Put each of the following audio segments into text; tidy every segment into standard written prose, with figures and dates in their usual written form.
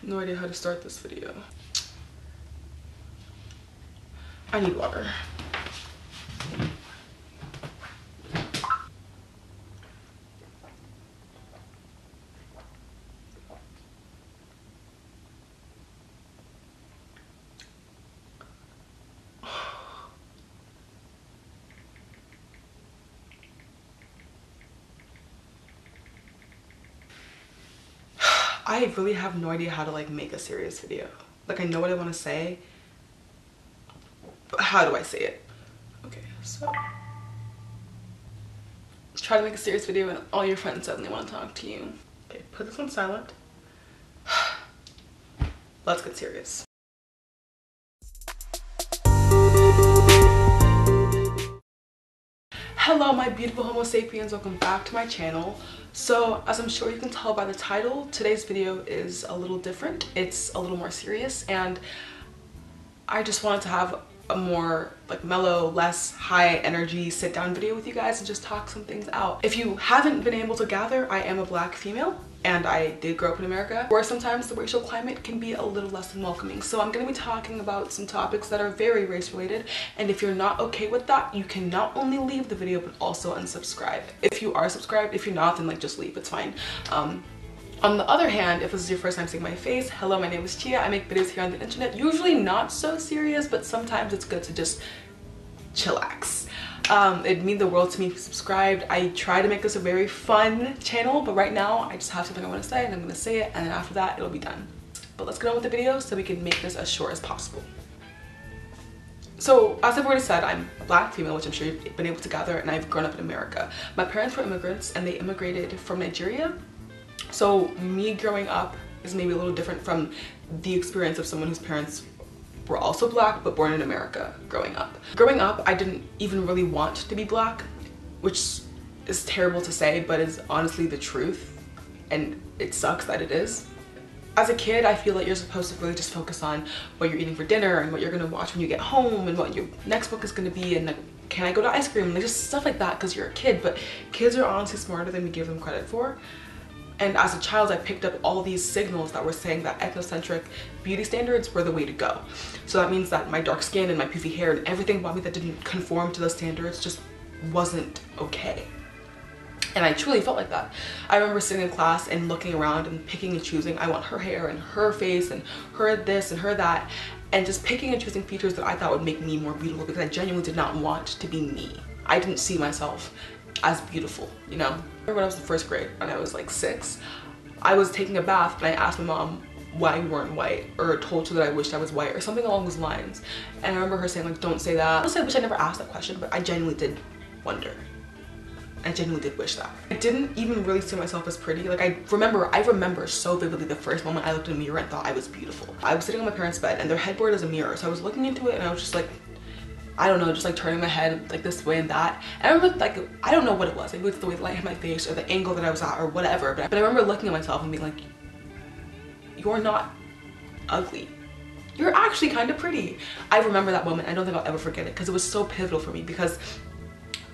No idea how to start this video. I need water. I really have no idea how to like make a serious video. Like I know what I want to say, but how do I say it? Okay, so try to make a serious video and all your friends suddenly want to talk to you. Okay, put this on silent. Let's get serious. Hello my beautiful homo sapiens, welcome back to my channel. So as I'm sure you can tell by the title, today's video is a little different. It's a little more serious and I just wanted to have a more like mellow, less high energy sit down video with you guys and just talk some things out. If you haven't been able to gather, I am a black female and I did grow up in America where sometimes the racial climate can be a little less than welcoming. So I'm going to be talking about some topics that are very race related, and if you're not okay with that, you can not only leave the video but also unsubscribe. If you are subscribed, if you're not, then like just leave, it's fine. On the other hand, if this is your first time seeing my face, hello, my name is Chia. I make videos here on the internet, usually not so serious, but sometimes it's good to just chillax. It'd mean the world to me if you subscribed. I try to make this a very fun channel, but right now I just have something I want to say and I'm going to say it, and then after that it'll be done. But let's get on with the video so we can make this as short as possible. So as I've already said, I'm a black female, which I'm sure you've been able to gather, and I've grown up in America. My parents were immigrants and they immigrated from Nigeria. So me growing up is maybe a little different from the experience of someone whose parents were also black but born in America growing up. Growing up, I didn't even really want to be black, which is terrible to say, but is honestly the truth, and it sucks that it is. As a kid, I feel like you're supposed to really just focus on what you're eating for dinner and what you're gonna watch when you get home and what your next book is gonna be and like, can I go to ice cream? Like just stuff like that because you're a kid, but kids are honestly smarter than we give them credit for. And as a child, I picked up all these signals that were saying that ethnocentric beauty standards were the way to go. So that means that my dark skin and my poofy hair and everything about me that didn't conform to those standards just wasn't okay. And I truly felt like that. I remember sitting in class and looking around and picking and choosing. I want her hair and her face and her this and her that. And just picking and choosing features that I thought would make me more beautiful because I genuinely did not want to be me. I didn't see myself as beautiful, you know? I remember when I was in first grade, when I was like 6, I was taking a bath and I asked my mom why we weren't white, or told her that I wished I was white or something along those lines. And I remember her saying like, don't say that. Honestly, I wish I never asked that question, but I genuinely did wonder. I genuinely did wish that. I didn't even really see myself as pretty. Like I remember so vividly the first moment I looked in a mirror and thought I was beautiful. I was sitting on my parents' bed and their headboard is a mirror. So I was looking into it and I was just like, I don't know, just like turning my head like this way and that. And I remember like, I don't know what it was. Maybe it's the way the light hit my face or the angle that I was at or whatever. But I remember looking at myself and being like, you're not ugly. You're actually kind of pretty. I remember that moment. I don't think I'll ever forget it because it was so pivotal for me, because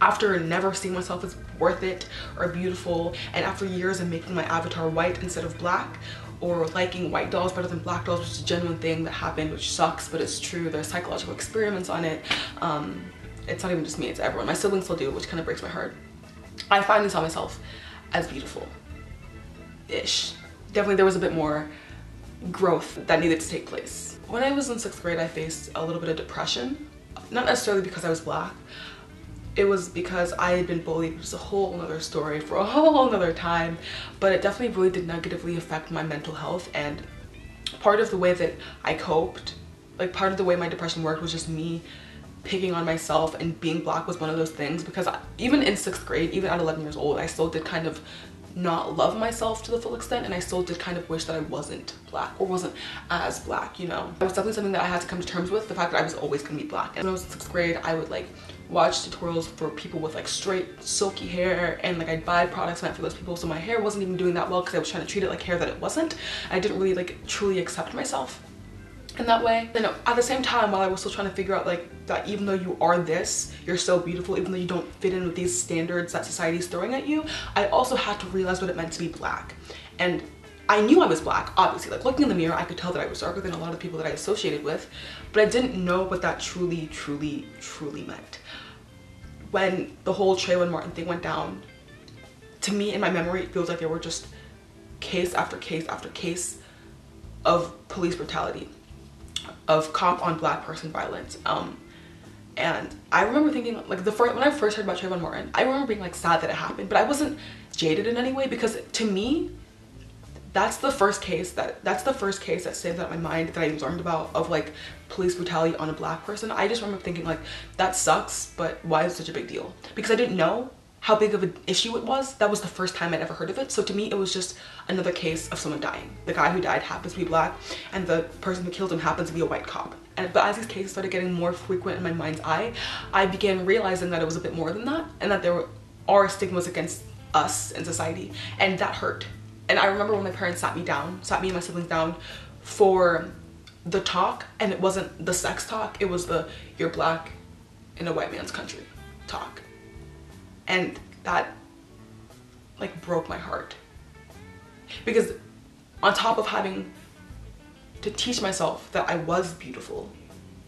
after never seeing myself as worth it or beautiful, and after years of making my avatar white instead of black, or liking white dolls better than black dolls, which is a genuine thing that happened, which sucks, but it's true. There's psychological experiments on it. It's not even just me, it's everyone. My siblings still do, which kind of breaks my heart. I finally saw myself as beautiful-ish. Definitely there was a bit more growth that needed to take place. When I was in 6th grade, I faced a little bit of depression. Not necessarily because I was black. It was because I had been bullied, which is a whole nother story for a whole nother time, but it definitely really did negatively affect my mental health. And part of the way that I coped, like part of the way my depression worked, was just me picking on myself, and being black was one of those things, because even in 6th grade, even at 11 years old, I still did kind of not love myself to the full extent, and I still did kind of wish that I wasn't black or wasn't as black, you know. It was definitely something that I had to come to terms with, the fact that I was always gonna be black. And when I was in 6th grade, I would like watch tutorials for people with like straight silky hair, and like I'd buy products meant for those people, so my hair wasn't even doing that well because I was trying to treat it like hair that it wasn't. I didn't really like truly accept myself in that way. And at the same time, while I was still trying to figure out like that even though you are this, you're so beautiful, even though you don't fit in with these standards that society's throwing at you, I also had to realize what it meant to be black. And I knew I was black, obviously. Like, looking in the mirror, I could tell that I was darker than a lot of the people that I associated with, but I didn't know what that truly meant. When the whole Trayvon Martin thing went down, to me, in my memory, it feels like there were just case after case after case of police brutality, of cop on black person violence. And I remember thinking, like, when I first heard about Trayvon Martin, I remember being like sad that it happened, but I wasn't jaded in any way, because to me, that's the first case that stands out in my mind that I learned about of like police brutality on a black person. I just remember thinking, like, that sucks, but why is it such a big deal? Because I didn't know how big of an issue it was. That was the first time I'd ever heard of it. So to me, it was just another case of someone dying. The guy who died happens to be black, and the person who killed him happens to be a white cop. But as these cases started getting more frequent in my mind's eye, I began realizing that it was a bit more than that, and that there are stigmas against us in society, and that hurt. And I remember when my parents sat me and my siblings down for the talk, and it wasn't the sex talk, it was the "you're black in a white man's country" talk. And that like broke my heart, because on top of having to teach myself that I was beautiful,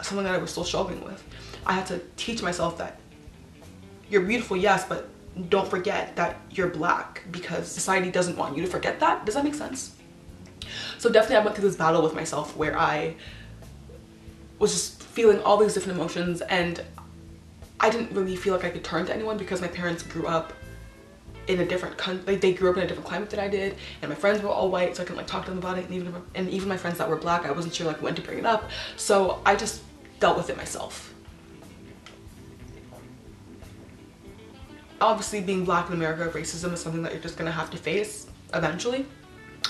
something that I was still struggling with, I had to teach myself that you're beautiful, yes, but don't forget that you're black, because society doesn't want you to forget that. Does that make sense? So definitely I went through this battle with myself where I was just feeling all these different emotions, and I didn't really feel like I could turn to anyone, because my parents grew up in a different country. Like, they grew up in a different climate than I did, and my friends were all white, so I couldn't like talk to them about it, and even my friends that were black, I wasn't sure like when to bring it up. So I just dealt with it myself. Obviously, being black in America, racism is something that you're just gonna have to face eventually,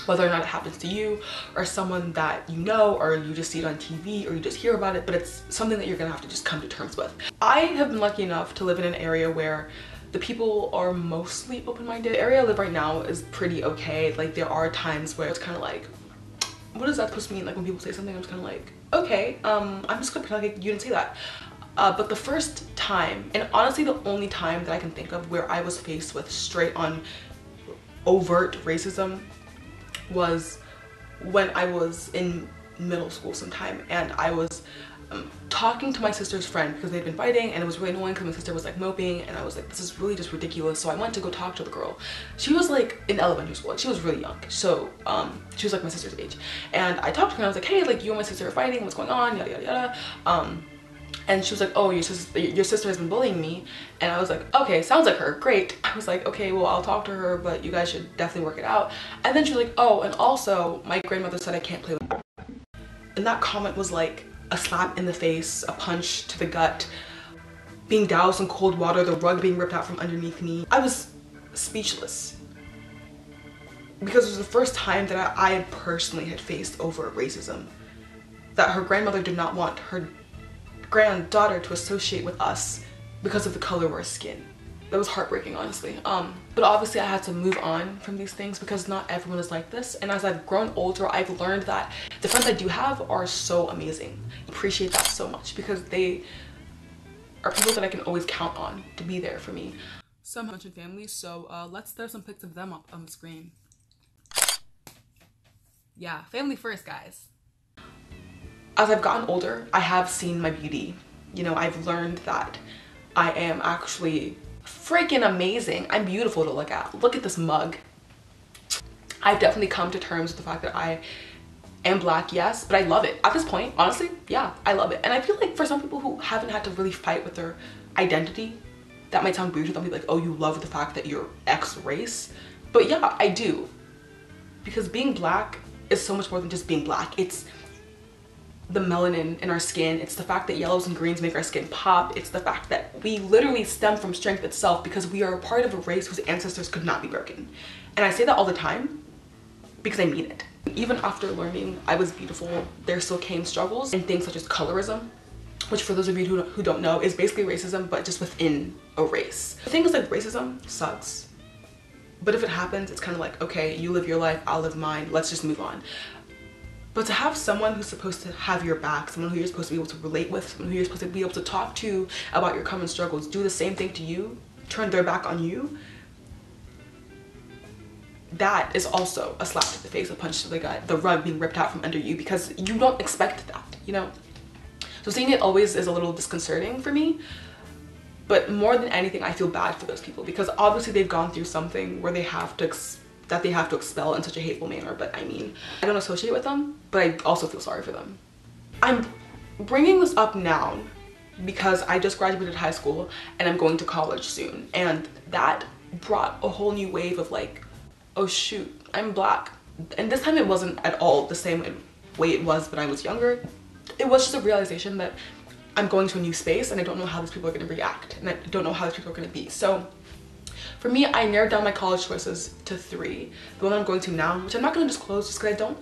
whether or not it happens to you or someone that you know, or you just see it on TV, or you just hear about it, but it's something that you're gonna have to just come to terms with. I have been lucky enough to live in an area where the people are mostly open-minded. The area I live right now is pretty okay. Like, there are times where it's kind of like, what is that supposed to mean? Like, when people say something, I'm just kind of like, okay, I'm just gonna pretend like you didn't say that. But the first time, and honestly the only time that I can think of where I was faced with straight on overt racism, was when I was in middle school sometime, and I was talking to my sister's friend because they'd been fighting, and it was really annoying because my sister was like moping, and I was like, this is really just ridiculous. So I went to go talk to the girl. She was like in elementary school, like she was really young, so she was like my sister's age, and I talked to her and I was like, hey, like, you and my sister are fighting, what's going on, yada yada yada. And she was like, oh, your sister has been bullying me. And I was like, okay, sounds like her, great. I was like, okay, well, I'll talk to her, but you guys should definitely work it out. And then she was like, oh, and also my grandmother said I can't play with her. And that comment was like a slap in the face, a punch to the gut, being doused in cold water, the rug being ripped out from underneath me. I was speechless, because it was the first time that I personally had faced overt racism, that her grandmother did not want her granddaughter to associate with us because of the color of our skin. That was heartbreaking, honestly. But obviously I had to move on from these things, because not everyone is like this. And as I've grown older, I've learned that the friends I do have are so amazing. I appreciate that so much, because they are people that I can always count on to be there for me. Some mentioned family, so let's throw some pics of them up on the screen. Yeah, family first, guys. As I've gotten older, I have seen my beauty. You know, I've learned that I am actually freaking amazing. I'm beautiful to look at. Look at this mug. I've definitely come to terms with the fact that I am black, yes, but I love it. At this point, honestly, yeah, I love it. And I feel like for some people who haven't had to really fight with their identity, that might sound weird to them, be like, oh, you love the fact that you're X race. But yeah, I do. Because being black is so much more than just being black. It's the melanin in our skin, it's the fact that yellows and greens make our skin pop, it's the fact that we literally stem from strength itself, because we are a part of a race whose ancestors could not be broken. And I say that all the time because I mean it. Even after learning I was beautiful, there still came struggles and things such as colorism, which for those of you who don't know is basically racism, but just within a race. The thing is, like, racism sucks, but if it happens, it's kind of like, okay, you live your life, I'll live mine, let's just move on. But to have someone who's supposed to have your back, someone who you're supposed to be able to relate with, someone who you're supposed to be able to talk to about your common struggles, do the same thing to you, turn their back on you, that is also a slap to the face, a punch to the gut, the rug being ripped out from under you because you don't expect that, you know? So seeing it always is a little disconcerting for me. But more than anything, I feel bad for those people because obviously they've gone through something where they have to expel in such a hateful manner. But I mean, I don't associate with them, but I also feel sorry for them. I'm bringing this up now because I just graduated high school and I'm going to college soon. And that brought a whole new wave of like, oh shoot, I'm Black. And this time it wasn't at all the same way it was when I was younger. It was just a realization that I'm going to a new space and I don't know how these people are going to react and I don't know how these people are going to be. So for me, I narrowed down my college choices to 3. The one I'm going to now, which I'm not going to disclose just because I don't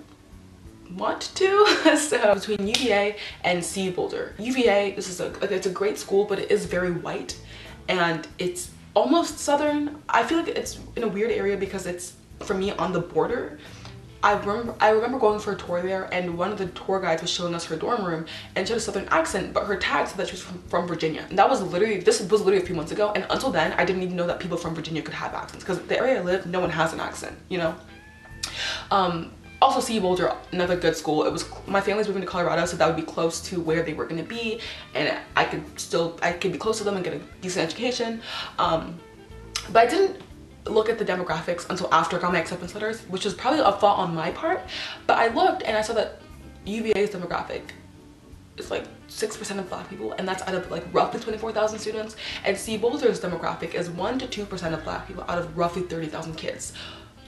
want to. So between UVA and CU Boulder. UVA, this is it's a great school, but it is very white and it's almost southern. I feel like it's in a weird area because it's, for me, on the border. I remember going for a tour there and one of the tour guides was showing us her dorm room and she had a southern accent, but her tag said that she was from Virginia. And that was literally, this was literally a few months ago. And until then, I didn't even know that people from Virginia could have accents because the area I live, no one has an accent, you know? Also CU Boulder, another good school. It was, my family's moving to Colorado, so that would be close to where they were gonna be. And I could be close to them and get a decent education. But I didn't look at the demographics until after I got my acceptance letters, which was probably a fault on my part. But I looked and I saw that UVA's demographic is like 6% of Black people, and that's out of like roughly 24,000 students. And CU Boulder's demographic is 1 to 2% of Black people out of roughly 30,000 kids.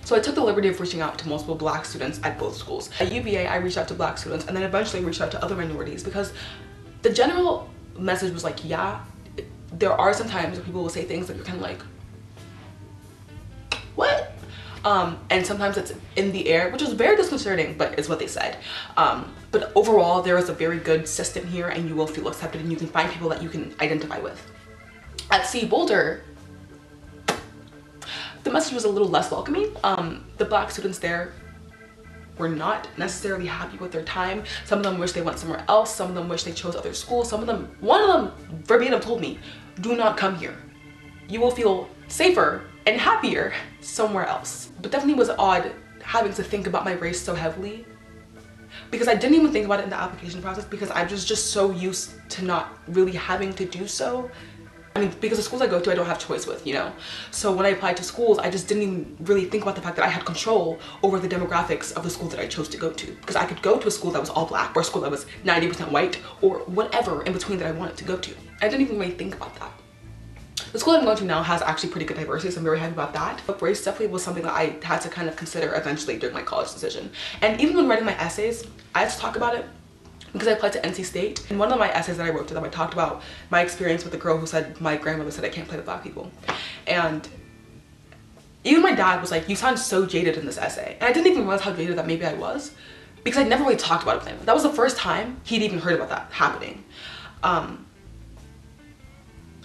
So I took the liberty of reaching out to multiple Black students at both schools. At UVA, I reached out to Black students and then eventually reached out to other minorities because the general message was like, yeah, there are some times where people will say things that you're kind of like, what? And sometimes it's in the air, which is very disconcerting, but it's what they said. But overall, there is a very good system here and you will feel accepted and you can find people that you can identify with. At CU Boulder, the message was a little less welcoming. The Black students there were not necessarily happy with their time. Some of them wish they went somewhere else. Some of them wish they chose other schools. Some of them, one of them verbatim told me, do not come here. You will feel safer and happier somewhere else. But definitely was odd having to think about my race so heavily because I didn't even think about it in the application process because I was just so used to not really having to do so. I mean, because the schools I go to, I don't have choice with, you know? So when I applied to schools, I just didn't even really think about the fact that I had control over the demographics of the school that I chose to go to. Because I could go to a school that was all Black or a school that was 90% white or whatever in between that I wanted to go to. I didn't even really think about that. The school I'm going to now has actually pretty good diversity, so I'm very happy about that. But race definitely was something that I had to kind of consider eventually during my college decision. And even when writing my essays, I had to talk about it because I applied to NC State. In one of my essays that I wrote to them, I talked about my experience with the girl who said, my grandmother said I can't play with Black people. And even my dad was like, you sound so jaded in this essay. And I didn't even realize how jaded that maybe I was because I never really talked about it with him. That was the first time he'd even heard about that happening.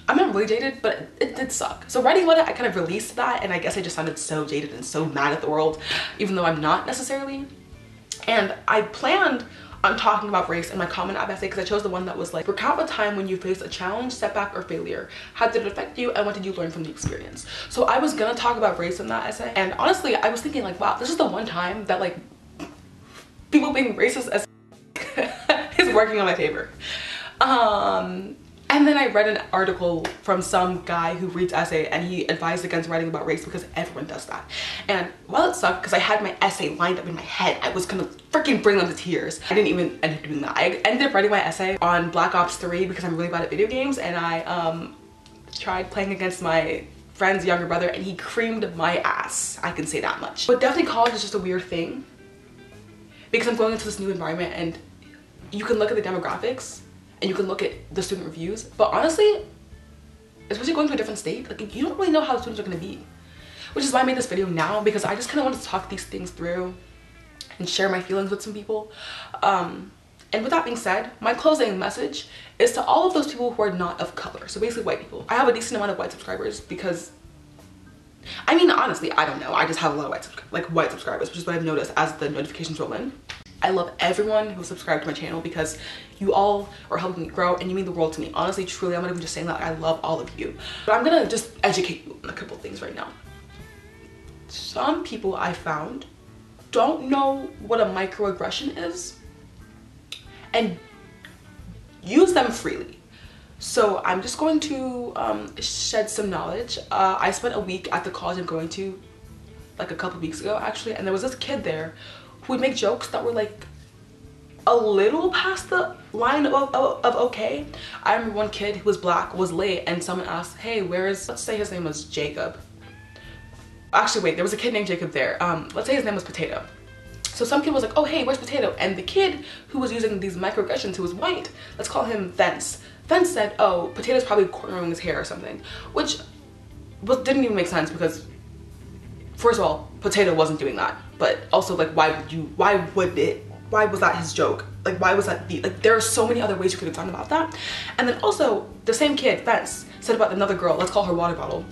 I'm not really jaded, but it did suck. So writing about it, I kind of released that, and I guess I just sounded so jaded and so mad at the world, even though I'm not necessarily. And I planned on talking about race in my Common App essay because I chose the one that was like, recount a time when you faced a challenge, setback, or failure. How did it affect you, and what did you learn from the experience? So I was gonna talk about race in that essay, and honestly, I was thinking like, wow, this is the one time that like people being racist as is working on my favor. And then I read an article from some guy who reads essay and he advised against writing about race because everyone does that. And while it sucked because I had my essay lined up in my head, I was gonna freaking bring them to tears. I didn't even end up doing that. I ended up writing my essay on Black Ops 3 because I'm really bad at video games, and I tried playing against my friend's younger brother and he creamed my ass. I can say that much. But definitely college is just a weird thing because I'm going into this new environment and you can look at the demographics and you can look at the student reviews, but honestly, especially going to a different state, like you don't really know how the students are gonna be. Which is why I made this video now, because I just kind of wanted to talk these things through and share my feelings with some people. And with that being said, my closing message is to all of those people who are not of color. So basically white people. I have a decent amount of white subscribers because, I mean, honestly, I don't know. I just have a lot of white subscribers, which is what I've noticed as the notifications roll in. I love everyone who subscribed to my channel because you all are helping me grow and you mean the world to me. Honestly, truly, I'm not even just saying that. I love all of you. But I'm gonna just educate you on a couple things right now. some people I found don't know what a microaggression is and use them freely. So I'm just going to shed some knowledge. I spent a week at the college I'm going to, like a couple weeks ago actually, and there was this kid there who would make jokes that were like a little past the line of okay. I remember one kid who was black was late and someone asked, hey, let's say his name was Jacob. Actually wait, there was a kid named Jacob there. Let's say his name was Potato. So some kid was like, oh hey, where's Potato? And the kid who was using these microaggressions, who was white, let's call him Vence. Vence said, oh, Potato's probably cornrowing his hair or something, which didn't even make sense because first of all, Potato wasn't doing that, but also like why was that his joke? Like why was that there are so many other ways you could have gone about that. And then also the same kid, Vence, said about another girl, let's call her Water Bottle,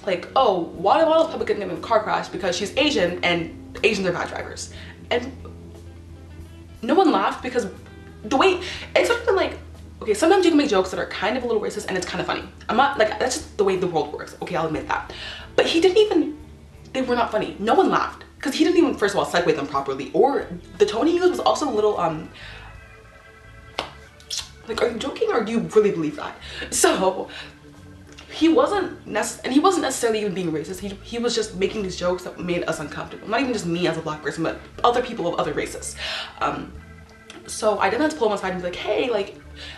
like, oh, Water Bottle's probably getting in a car crash because she's Asian and Asians are bad drivers. And no one laughed because the way, it's something like, okay, sometimes you can make jokes that are kind of a little racist and it's kind of funny. I'm not, like, that's just the way the world works. Okay, I'll admit that. But they were not funny. No one laughed. Because he didn't even, first of all, segue them properly. Or the tone he used was also a little, like, are you joking or do you really believe that? So, he wasn't necessarily even being racist. He was just making these jokes that made us uncomfortable. Not even just me as a black person, but other people of other races. So I didn't have to pull him aside and be like, hey, like,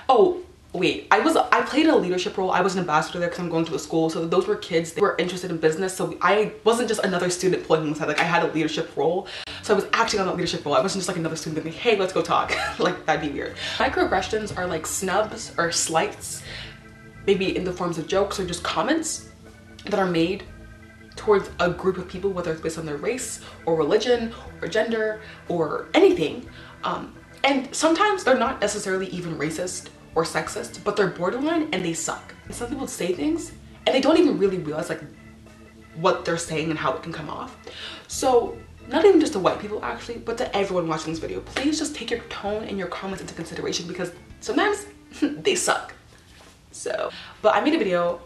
oh, wait, I played a leadership role. I was an ambassador there because I'm going to a school. So those were kids, they were interested in business. So I wasn't just another student pulling him aside. Like I had a leadership role. So I was acting on that leadership role. I wasn't just like another student being like, hey, let's go talk. Like that'd be weird. Microaggressions are like snubs or slights, maybe in the forms of jokes or just comments that are made towards a group of people, whether it's based on their race or religion or gender or anything. And sometimes they're not necessarily even racist or sexist, but they're borderline and they suck. And some people say things and they don't even really realize like what they're saying and how it can come off. So not even just to white people actually, but to everyone watching this video, please just take your tone and your comments into consideration because sometimes they suck. So, but I made a video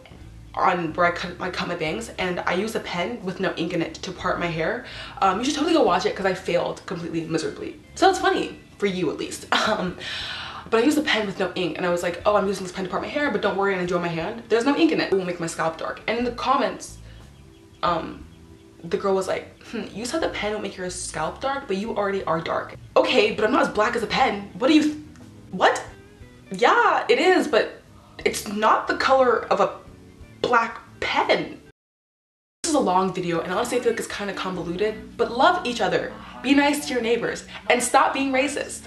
on where I cut my bangs and I used a pen with no ink in it to part my hair. You should totally go watch it because I failed completely miserably. So it's funny, for you at least. But I used a pen with no ink and I was like, oh, I'm using this pen to part my hair, but don't worry, and I drew on my hand. There's no ink in it. It will make my scalp dark. And in the comments, the girl was like, you said the pen will make your scalp dark, but you already are dark. Okay, but I'm not as black as a pen. What? Yeah, it is, but it's not the color of a black pen. This is a long video and honestly I feel like it's kind of convoluted, but love each other, be nice to your neighbors, and stop being racist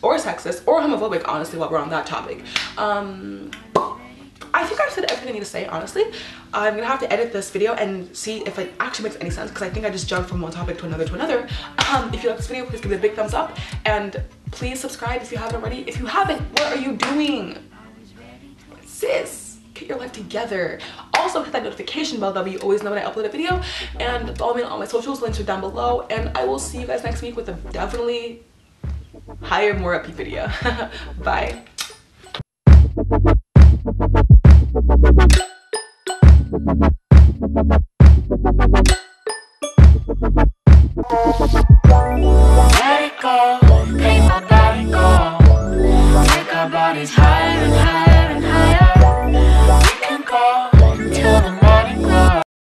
or sexist or homophobic, honestly, while we're on that topic. I think I've said everything I need to say, honestly. I'm gonna have to edit this video and see if it actually makes any sense because I think I just jumped from one topic to another. If you like this video, please give it a big thumbs up and please subscribe if you haven't already. If you haven't, what are you doing? Sis, get your life together. Also hit that notification bell, that way you always know when I upload a video, and follow me on all my socials, links are down below, and I will see you guys next week with a definitely higher, more upbeat video. Bye.